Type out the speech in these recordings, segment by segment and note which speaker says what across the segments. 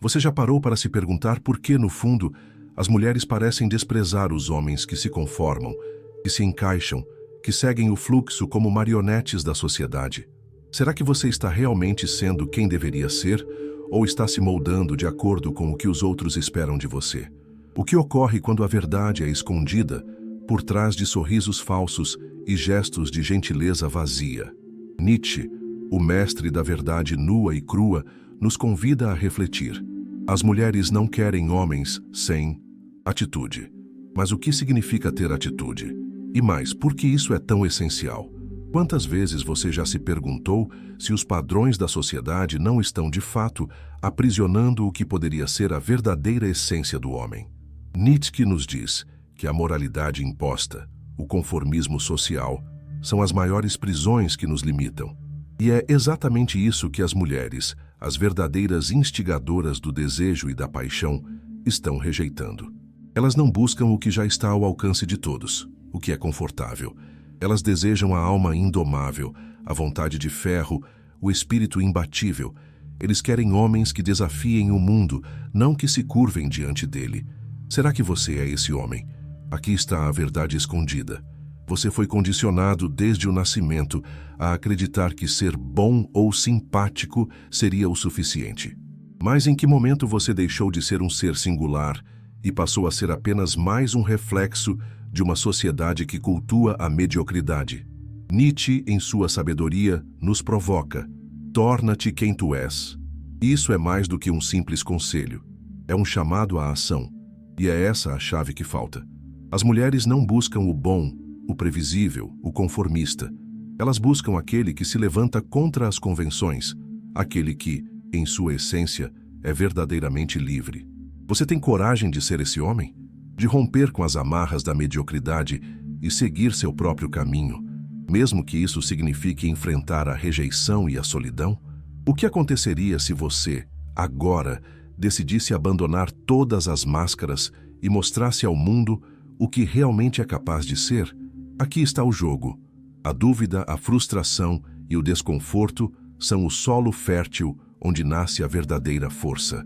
Speaker 1: Você já parou para se perguntar por que, no fundo, as mulheres parecem desprezar os homens que se conformam, que se encaixam, que seguem o fluxo como marionetes da sociedade? Será que você está realmente sendo quem deveria ser, ou está se moldando de acordo com o que os outros esperam de você? O que ocorre quando a verdade é escondida por trás de sorrisos falsos e gestos de gentileza vazia? Nietzsche, o mestre da verdade nua e crua, nos convida a refletir. As mulheres não querem homens sem atitude. Mas o que significa ter atitude? E mais, por que isso é tão essencial? Quantas vezes você já se perguntou se os padrões da sociedade não estão, de fato, aprisionando o que poderia ser a verdadeira essência do homem? Nietzsche nos diz que a moralidade imposta, o conformismo social, são as maiores prisões que nos limitam. E é exatamente isso que as mulheres, as verdadeiras instigadoras do desejo e da paixão, estão rejeitando. Elas não buscam o que já está ao alcance de todos, o que é confortável. Elas desejam a alma indomável, a vontade de ferro, o espírito imbatível. Eles querem homens que desafiem o mundo, não que se curvem diante dele. Será que você é esse homem? Aqui está a verdade escondida. Você foi condicionado desde o nascimento a acreditar que ser bom ou simpático seria o suficiente. Mas em que momento você deixou de ser um ser singular e passou a ser apenas mais um reflexo de uma sociedade que cultua a mediocridade? Nietzsche, em sua sabedoria, nos provoca: torna-te quem tu és. Isso é mais do que um simples conselho. É um chamado à ação. E é essa a chave que falta. As mulheres não buscam o bom, o previsível, o conformista. Elas buscam aquele que se levanta contra as convenções, aquele que, em sua essência, é verdadeiramente livre. Você tem coragem de ser esse homem? De romper com as amarras da mediocridade e seguir seu próprio caminho, mesmo que isso signifique enfrentar a rejeição e a solidão? O que aconteceria se você, agora, decidisse abandonar todas as máscaras e mostrasse ao mundo o que realmente é capaz de ser? Aqui está o jogo. A dúvida, a frustração e o desconforto são o solo fértil onde nasce a verdadeira força.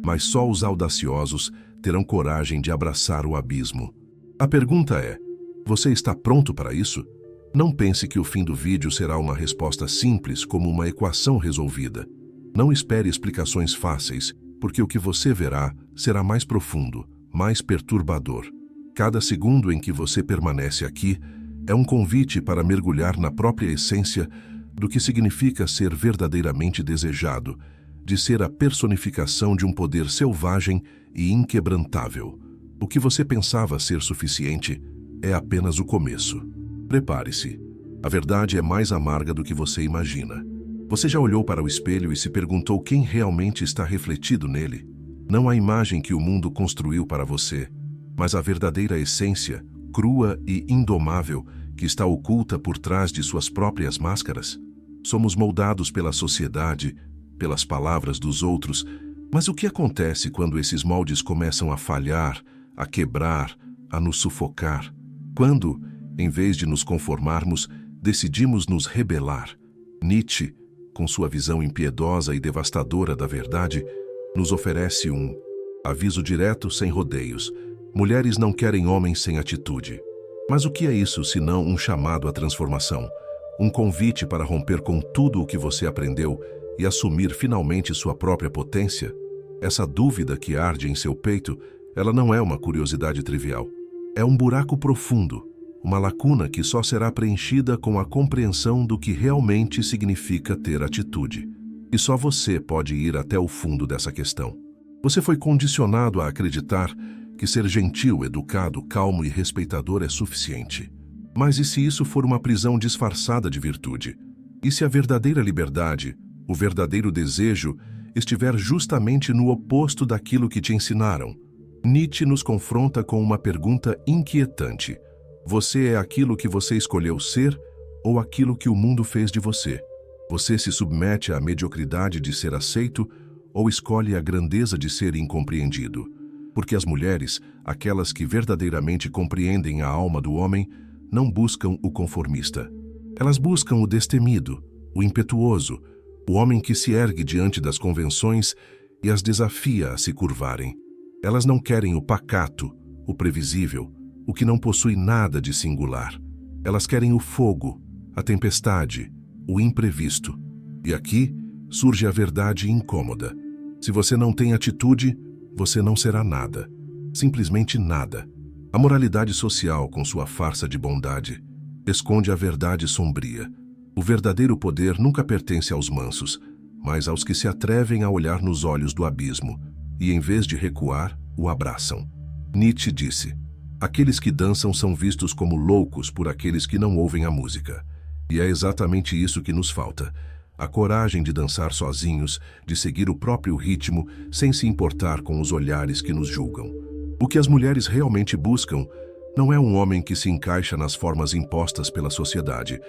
Speaker 1: Mas só os audaciosos terão coragem de abraçar o abismo. A pergunta é: você está pronto para isso? Não pense que o fim do vídeo será uma resposta simples, como uma equação resolvida. Não espere explicações fáceis, porque o que você verá será mais profundo, mais perturbador. Cada segundo em que você permanece aqui é um convite para mergulhar na própria essência do que significa ser verdadeiramente desejado, de ser a personificação de um poder selvagem e inquebrantável. O que você pensava ser suficiente é apenas o começo. Prepare-se. A verdade é mais amarga do que você imagina. Você já olhou para o espelho e se perguntou quem realmente está refletido nele? Não a imagem que o mundo construiu para você, mas a verdadeira essência, crua e indomável, que está oculta por trás de suas próprias máscaras? Somos moldados pela sociedade, pelas palavras dos outros, mas o que acontece quando esses moldes começam a falhar, a quebrar, a nos sufocar? Quando, em vez de nos conformarmos, decidimos nos rebelar? Nietzsche, com sua visão impiedosa e devastadora da verdade, nos oferece um aviso direto sem rodeios. Mulheres não querem homens sem atitude. Mas o que é isso senão um chamado à transformação? Um convite para romper com tudo o que você aprendeu e assumir finalmente sua própria potência? Essa dúvida que arde em seu peito, ela não é uma curiosidade trivial. É um buraco profundo, uma lacuna que só será preenchida com a compreensão do que realmente significa ter atitude. E só você pode ir até o fundo dessa questão. Você foi condicionado a acreditar que ser gentil, educado, calmo e respeitador é suficiente. Mas e se isso for uma prisão disfarçada de virtude? E se a verdadeira liberdade, o verdadeiro desejo, estiver justamente no oposto daquilo que te ensinaram? Nietzsche nos confronta com uma pergunta inquietante. Você é aquilo que você escolheu ser ou aquilo que o mundo fez de você? Você se submete à mediocridade de ser aceito ou escolhe a grandeza de ser incompreendido? Porque as mulheres, aquelas que verdadeiramente compreendem a alma do homem, não buscam o conformista. Elas buscam o destemido, o impetuoso, o homem que se ergue diante das convenções e as desafia a se curvarem. Elas não querem o pacato, o previsível, o que não possui nada de singular. Elas querem o fogo, a tempestade, o imprevisto. E aqui surge a verdade incômoda. Se você não tem atitude, você não será nada. Simplesmente nada. A moralidade social, com sua farsa de bondade, esconde a verdade sombria. O verdadeiro poder nunca pertence aos mansos, mas aos que se atrevem a olhar nos olhos do abismo e, em vez de recuar, o abraçam. Nietzsche disse: aqueles que dançam são vistos como loucos por aqueles que não ouvem a música. E é exatamente isso que nos falta. A coragem de dançar sozinhos, de seguir o próprio ritmo, sem se importar com os olhares que nos julgam. O que as mulheres realmente buscam não é um homem que se encaixa nas formas impostas pela sociedade,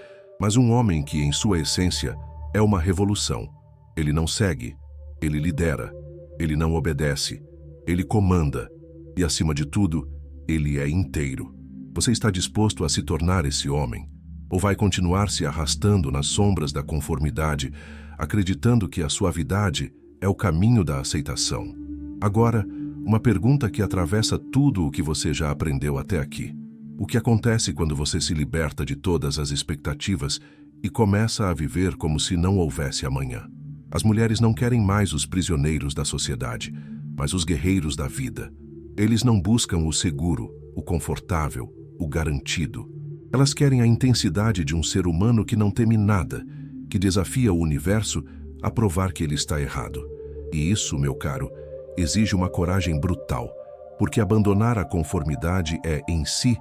Speaker 1: mas um homem que, em sua essência, é uma revolução. Ele não segue, ele lidera, ele não obedece, ele comanda e, acima de tudo, ele é inteiro. Você está disposto a se tornar esse homem? Ou vai continuar se arrastando nas sombras da conformidade, acreditando que a suavidade é o caminho da aceitação? Agora, uma pergunta que atravessa tudo o que você já aprendeu até aqui. O que acontece quando você se liberta de todas as expectativas e começa a viver como se não houvesse amanhã? As mulheres não querem mais os prisioneiros da sociedade, mas os guerreiros da vida. Eles não buscam o seguro, o confortável, o garantido. Elas querem a intensidade de um ser humano que não teme nada, que desafia o universo a provar que ele está errado. E isso, meu caro, exige uma coragem brutal, porque abandonar a conformidade é, em si,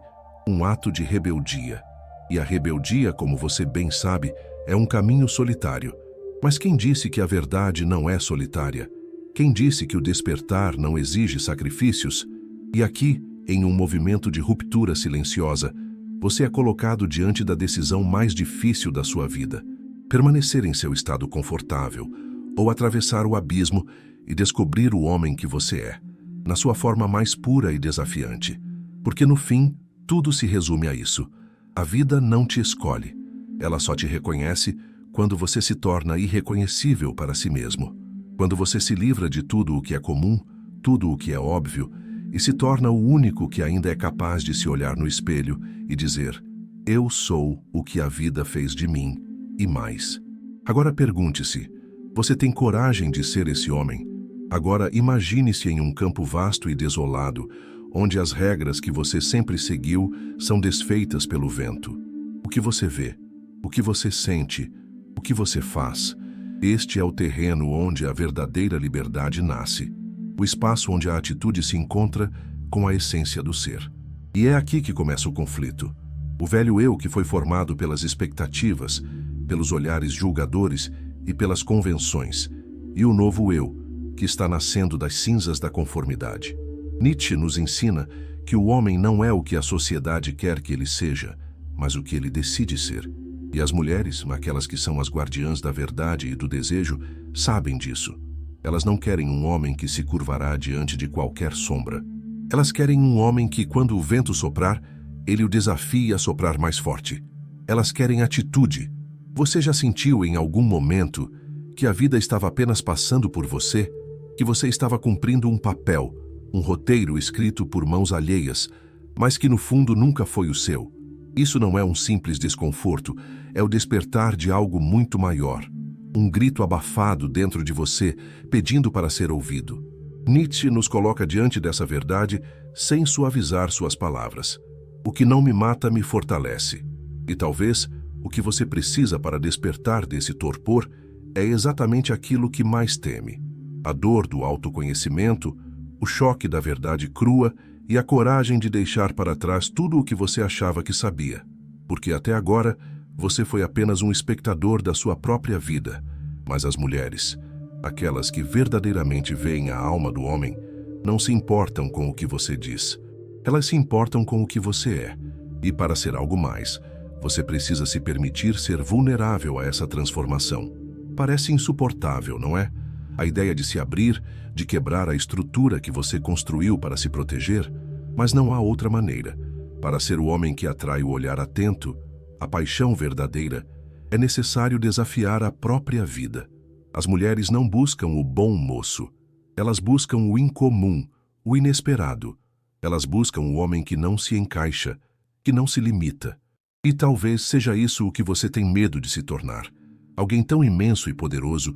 Speaker 1: um ato de rebeldia. E a rebeldia, como você bem sabe, é um caminho solitário. Mas quem disse que a verdade não é solitária? Quem disse que o despertar não exige sacrifícios? E aqui, em um movimento de ruptura silenciosa, você é colocado diante da decisão mais difícil da sua vida: permanecer em seu estado confortável ou atravessar o abismo e descobrir o homem que você é, na sua forma mais pura e desafiante. Porque no fim, tudo se resume a isso. A vida não te escolhe. Ela só te reconhece quando você se torna irreconhecível para si mesmo. Quando você se livra de tudo o que é comum, tudo o que é óbvio, e se torna o único que ainda é capaz de se olhar no espelho e dizer: eu sou o que a vida fez de mim, e mais. Agora pergunte-se: você tem coragem de ser esse homem? Agora imagine-se em um campo vasto e desolado, onde as regras que você sempre seguiu são desfeitas pelo vento. O que você vê? O que você sente? O que você faz? Este é o terreno onde a verdadeira liberdade nasce. O espaço onde a atitude se encontra com a essência do ser. E é aqui que começa o conflito. O velho eu que foi formado pelas expectativas, pelos olhares julgadores e pelas convenções, e o novo eu, que está nascendo das cinzas da conformidade. Nietzsche nos ensina que o homem não é o que a sociedade quer que ele seja, mas o que ele decide ser. E as mulheres, aquelas que são as guardiãs da verdade e do desejo, sabem disso. Elas não querem um homem que se curvará diante de qualquer sombra. Elas querem um homem que, quando o vento soprar, ele o desafie a soprar mais forte. Elas querem atitude. Você já sentiu em algum momento que a vida estava apenas passando por você? Que você estava cumprindo um papel, um roteiro escrito por mãos alheias, mas que no fundo nunca foi o seu? Isso não é um simples desconforto, é o despertar de algo muito maior. Um grito abafado dentro de você, pedindo para ser ouvido. Nietzsche nos coloca diante dessa verdade sem suavizar suas palavras. O que não me mata me fortalece. E talvez o que você precisa para despertar desse torpor é exatamente aquilo que mais teme: a dor do autoconhecimento, o choque da verdade crua e a coragem de deixar para trás tudo o que você achava que sabia. Porque até agora você foi apenas um espectador da sua própria vida. Mas as mulheres, aquelas que verdadeiramente veem a alma do homem, não se importam com o que você diz. Elas se importam com o que você é. E para ser algo mais, você precisa se permitir ser vulnerável a essa transformação. Parece insuportável, não é? A ideia de se abrir, de quebrar a estrutura que você construiu para se proteger, mas não há outra maneira. Para ser o homem que atrai o olhar atento, a paixão verdadeira, é necessário desafiar a própria vida. As mulheres não buscam o bom moço, Elas buscam o incomum, o inesperado. Elas buscam o homem que não se encaixa, que não se limita. E talvez seja isso o que você tem medo de se tornar. Alguém tão imenso e poderoso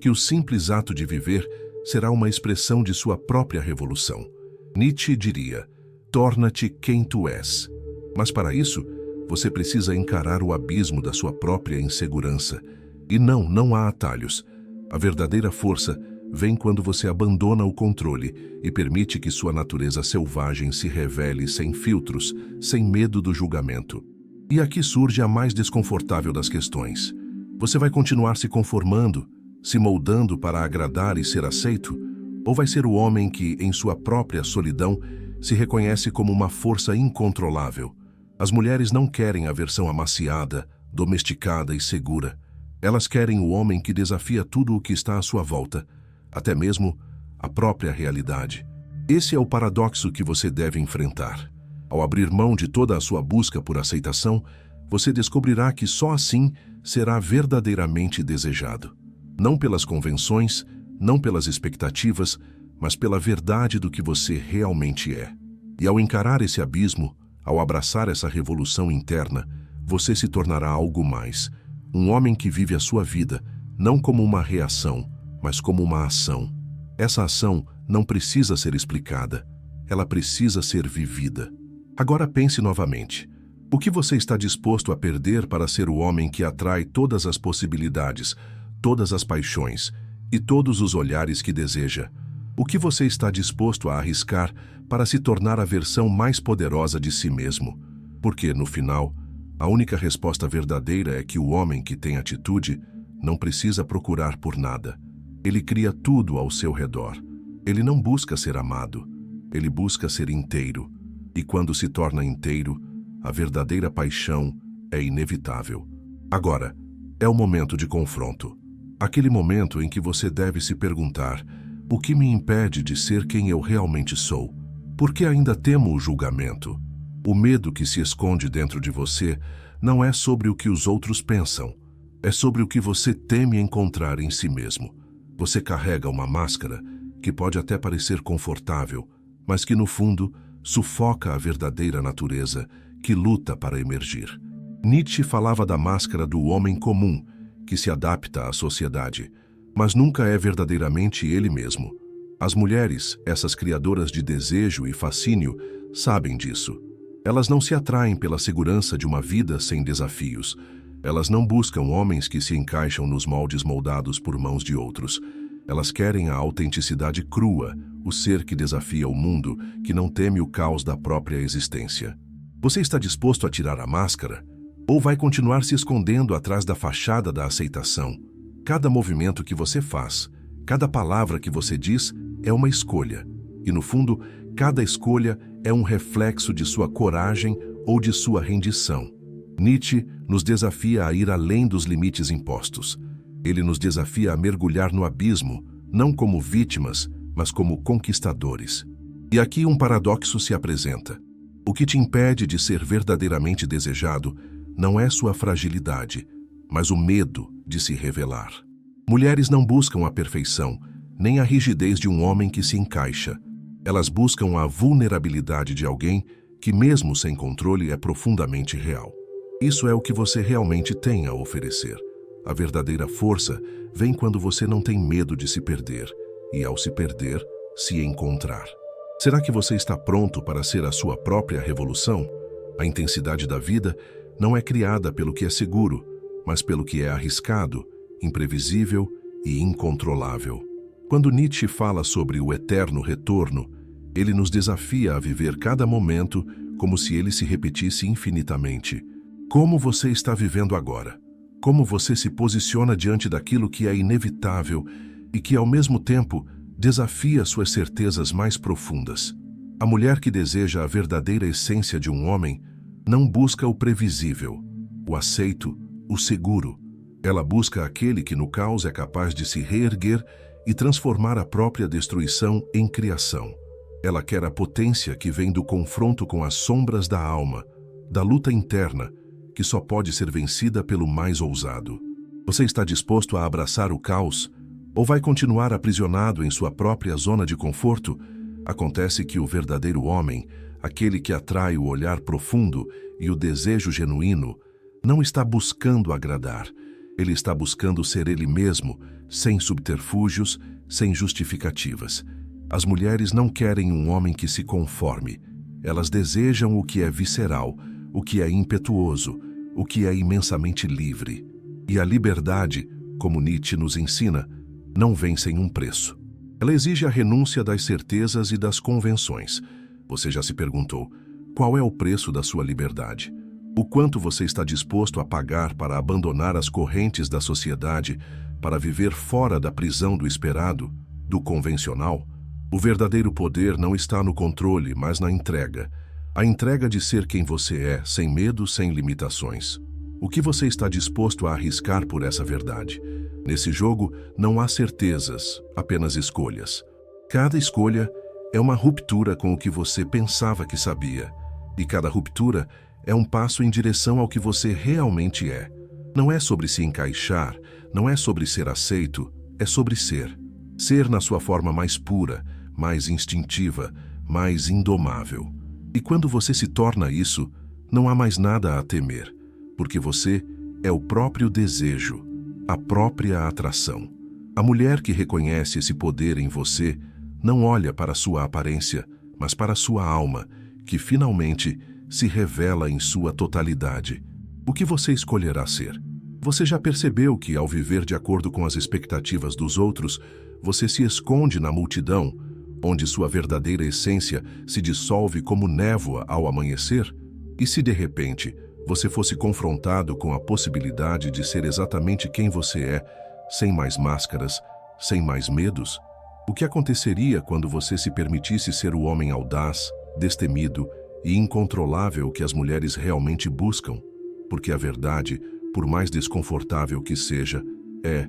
Speaker 1: que o simples ato de viver será uma expressão de sua própria revolução. Nietzsche diria: torna-te quem tu és. Mas para isso, você precisa encarar o abismo da sua própria insegurança. E não há atalhos. A verdadeira força vem quando você abandona o controle e permite que sua natureza selvagem se revele sem filtros, sem medo do julgamento. E aqui surge a mais desconfortável das questões. Você vai continuar se conformando, se moldando para agradar e ser aceito? Ou vai ser o homem que, em sua própria solidão, se reconhece como uma força incontrolável? As mulheres não querem a versão amaciada, domesticada e segura. Elas querem o homem que desafia tudo o que está à sua volta, até mesmo a própria realidade. Esse é o paradoxo que você deve enfrentar. Ao abrir mão de toda a sua busca por aceitação, você descobrirá que só assim será verdadeiramente desejado. Não pelas convenções, não pelas expectativas, mas pela verdade do que você realmente é. E ao encarar esse abismo, ao abraçar essa revolução interna, você se tornará algo mais. Um homem que vive a sua vida, não como uma reação, mas como uma ação. Essa ação não precisa ser explicada, ela precisa ser vivida. Agora pense novamente. O que você está disposto a perder para ser o homem que atrai todas as possibilidades, todas as paixões e todos os olhares que deseja? O que você está disposto a arriscar para se tornar a versão mais poderosa de si mesmo? Porque, no final, a única resposta verdadeira é que o homem que tem atitude não precisa procurar por nada. Ele cria tudo ao seu redor. Ele não busca ser amado, ele busca ser inteiro. E quando se torna inteiro, a verdadeira paixão é inevitável. Agora, é o momento de confronto. Aquele momento em que você deve se perguntar: o que me impede de ser quem eu realmente sou? Por que ainda temo o julgamento? O medo que se esconde dentro de você não é sobre o que os outros pensam, é sobre o que você teme encontrar em si mesmo. Você carrega uma máscara que pode até parecer confortável, mas que no fundo sufoca a verdadeira natureza que luta para emergir. Nietzsche falava da máscara do homem comum, que se adapta à sociedade, mas nunca é verdadeiramente ele mesmo. As mulheres, essas criadoras de desejo e fascínio, sabem disso. Elas não se atraem pela segurança de uma vida sem desafios. Elas não buscam homens que se encaixam nos moldes moldados por mãos de outros. Elas querem a autenticidade crua, o ser que desafia o mundo, que não teme o caos da própria existência. Você está disposto a tirar a máscara? Ou vai continuar se escondendo atrás da fachada da aceitação? Cada movimento que você faz, cada palavra que você diz é uma escolha. E no fundo, cada escolha é um reflexo de sua coragem ou de sua rendição. Nietzsche nos desafia a ir além dos limites impostos. Ele nos desafia a mergulhar no abismo, não como vítimas, mas como conquistadores. E aqui um paradoxo se apresenta. O que te impede de ser verdadeiramente desejado não é sua fragilidade, mas o medo de se revelar. Mulheres não buscam a perfeição, nem a rigidez de um homem que se encaixa. Elas buscam a vulnerabilidade de alguém que, mesmo sem controle, é profundamente real. Isso é o que você realmente tem a oferecer. A verdadeira força vem quando você não tem medo de se perder, e ao se perder, se encontrar. Será que você está pronto para ser a sua própria revolução? A intensidade da vida não é criada pelo que é seguro, mas pelo que é arriscado, imprevisível e incontrolável. Quando Nietzsche fala sobre o eterno retorno, ele nos desafia a viver cada momento como se ele se repetisse infinitamente. Como você está vivendo agora? Como você se posiciona diante daquilo que é inevitável e que, ao mesmo tempo, desafia suas certezas mais profundas? A mulher que deseja a verdadeira essência de um homem não busca o previsível, o aceito, o seguro. Ela busca aquele que no caos é capaz de se reerguer e transformar a própria destruição em criação. Ela quer a potência que vem do confronto com as sombras da alma, da luta interna, que só pode ser vencida pelo mais ousado. Você está disposto a abraçar o caos Ou vai continuar aprisionado em sua própria zona de conforto? Acontece que o verdadeiro homem, aquele que atrai o olhar profundo e o desejo genuíno, não está buscando agradar. Ele está buscando ser ele mesmo, sem subterfúgios, sem justificativas. As mulheres não querem um homem que se conforme. Elas desejam o que é visceral, o que é impetuoso, o que é imensamente livre. E a liberdade, como Nietzsche nos ensina, não vem sem um preço. Ela exige a renúncia das certezas e das convenções. Você já se perguntou, qual é o preço da sua liberdade? O quanto você está disposto a pagar para abandonar as correntes da sociedade, para viver fora da prisão do esperado, do convencional? O verdadeiro poder não está no controle, mas na entrega. A entrega de ser quem você é, sem medo, sem limitações. O que você está disposto a arriscar por essa verdade? Nesse jogo, não há certezas, apenas escolhas. Cada escolha é uma ruptura com o que você pensava que sabia. E cada ruptura é um passo em direção ao que você realmente é. Não é sobre se encaixar, não é sobre ser aceito, é sobre ser. Ser na sua forma mais pura, mais instintiva, mais indomável. E quando você se torna isso, não há mais nada a temer, porque você é o próprio desejo, a própria atração. A mulher que reconhece esse poder em você não olha para sua aparência, mas para sua alma, que finalmente se revela em sua totalidade. O que você escolherá ser? Você já percebeu que, ao viver de acordo com as expectativas dos outros, você se esconde na multidão, onde sua verdadeira essência se dissolve como névoa ao amanhecer? E se de repente você fosse confrontado com a possibilidade de ser exatamente quem você é, sem mais máscaras, sem mais medos? O que aconteceria quando você se permitisse ser o homem audaz, destemido e incontrolável que as mulheres realmente buscam? Porque a verdade, por mais desconfortável que seja, é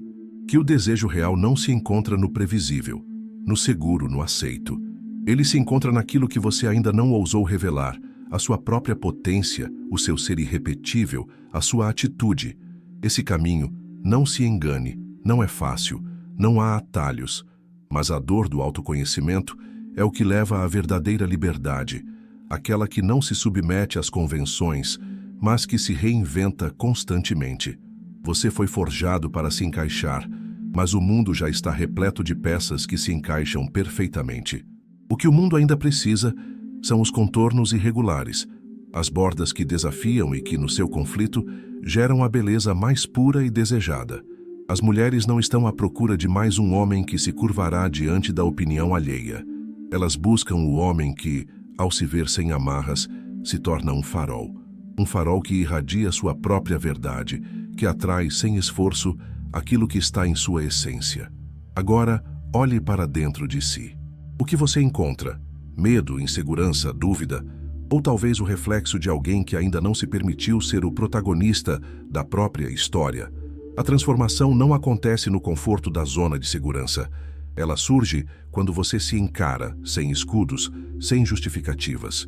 Speaker 1: que o desejo real não se encontra no previsível, no seguro, no aceito. Ele se encontra naquilo que você ainda não ousou revelar, a sua própria potência, o seu ser irrepetível, a sua atitude. Esse caminho, não se engane, não é fácil, não há atalhos, mas a dor do autoconhecimento é o que leva à verdadeira liberdade, aquela que não se submete às convenções, mas que se reinventa constantemente. Você foi forjado para se encaixar, mas o mundo já está repleto de peças que se encaixam perfeitamente. O que o mundo ainda precisa são os contornos irregulares, as bordas que desafiam e que, no seu conflito, geram a beleza mais pura e desejada. As mulheres não estão à procura de mais um homem que se curvará diante da opinião alheia. Elas buscam o homem que, ao se ver sem amarras, se torna um farol. Um farol que irradia sua própria verdade, que atrai sem esforço aquilo que está em sua essência. Agora, olhe para dentro de si. O que você encontra? Medo, insegurança, dúvida? Ou talvez o reflexo de alguém que ainda não se permitiu ser o protagonista da própria história? A transformação não acontece no conforto da zona de segurança. Ela surge quando você se encara, sem escudos, sem justificativas.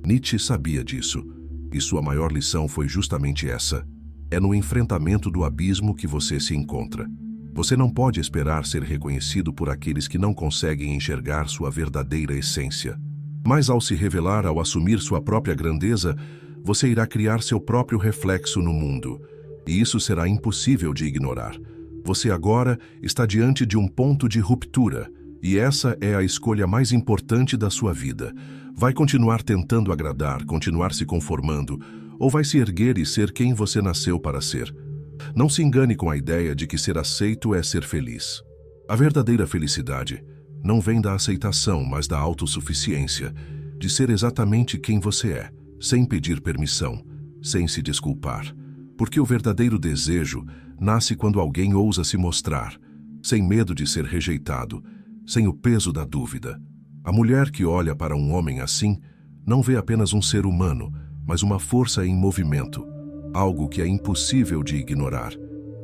Speaker 1: Nietzsche sabia disso, e sua maior lição foi justamente essa. É no enfrentamento do abismo que você se encontra. Você não pode esperar ser reconhecido por aqueles que não conseguem enxergar sua verdadeira essência. Mas ao se revelar, ao assumir sua própria grandeza, você irá criar seu próprio reflexo no mundo. E isso será impossível de ignorar. Você agora está diante de um ponto de ruptura, e essa é a escolha mais importante da sua vida. Vai continuar tentando agradar, continuar se conformando, ou vai se erguer e ser quem você nasceu para ser? Não se engane com a ideia de que ser aceito é ser feliz. A verdadeira felicidade não vem da aceitação, mas da autossuficiência, de ser exatamente quem você é, sem pedir permissão, sem se desculpar. Porque o verdadeiro desejo nasce quando alguém ousa se mostrar, sem medo de ser rejeitado, sem o peso da dúvida. A mulher que olha para um homem assim não vê apenas um ser humano, mas uma força em movimento, algo que é impossível de ignorar,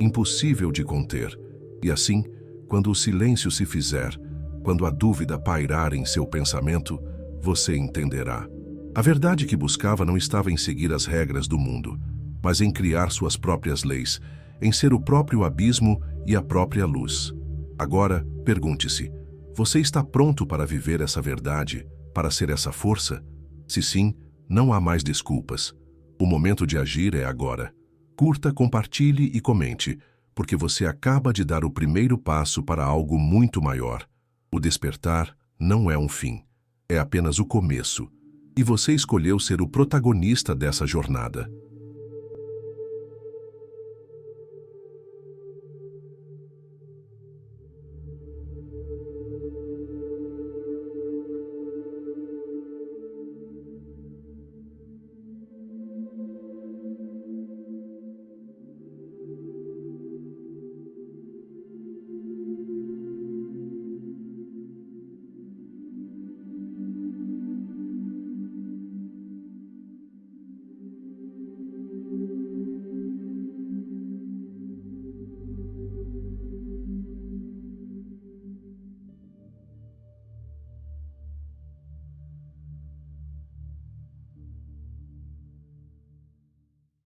Speaker 1: impossível de conter. E assim, quando o silêncio se fizer, quando a dúvida pairar em seu pensamento, você entenderá. A verdade que buscava não estava em seguir as regras do mundo, mas em criar suas próprias leis, em ser o próprio abismo e a própria luz. Agora, pergunte-se: você está pronto para viver essa verdade, para ser essa força? Se sim, não há mais desculpas. O momento de agir é agora. Curta, compartilhe e comente, porque você acaba de dar o primeiro passo para algo muito maior. O despertar não é um fim, é apenas o começo. E você escolheu ser o protagonista dessa jornada.